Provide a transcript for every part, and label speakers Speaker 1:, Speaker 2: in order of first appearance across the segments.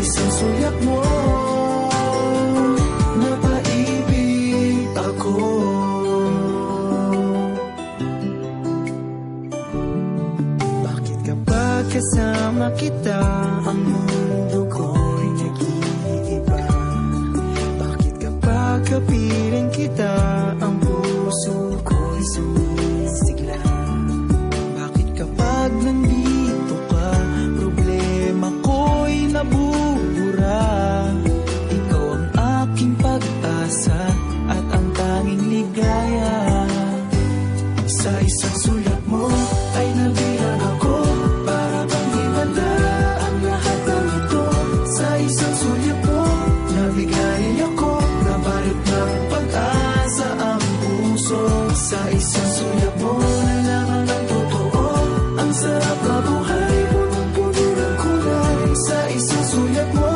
Speaker 1: isang sulyap mo, napaibig ako. Bakit kapag kasama kita, ang mundo ko'y nag-iiba? Bakit kapag kapiling kita, ang puso ko'y sumisigla? Bakit kapag nandito ka, problema ko'y nabubura? Ikaw ang aking pag-asa at ang tanging ligaya. Sa isang sulyap mo ay nabilang ako, para bang himanda ang lahat ng ito. Sa isang sulyap mo, nabigay ako, nabalot ng pag-asa ang puso. Sa isang sulyap mo, nalaman ng totoo, ang sarap na buhay, punong-puno ng kulay. Sa isang sulyap mo,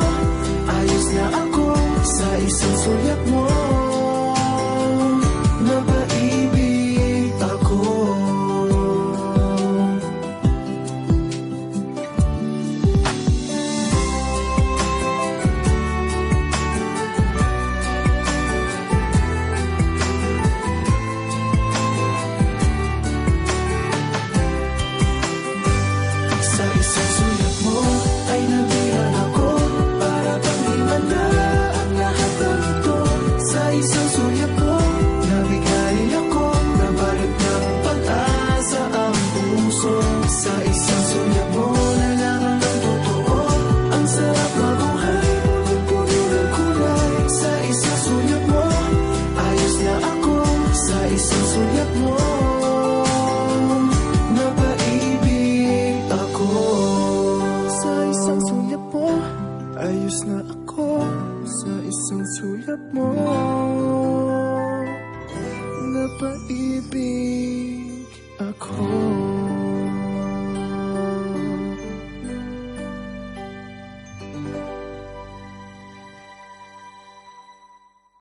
Speaker 1: ayos na ako. Sa isang sulyap mo, napaibig ako. Sa isang sulyap mo ay nabilang ako, para bang himanda ang lahat ng ito. Sa isang sulyap mo, nabigay ako, nabalot ng pag-asa ang puso. Sa isang sulyap mo, nalaman ng totoo, ang sarap na buhay, punong-puno ng kulay. Sa isang sulyap mo, ayos na ako. Sa isang sulyap mo, napaibig ako. Sa isang sulyap mo, ayos na ako. Sa isang sulyap mo, napaibig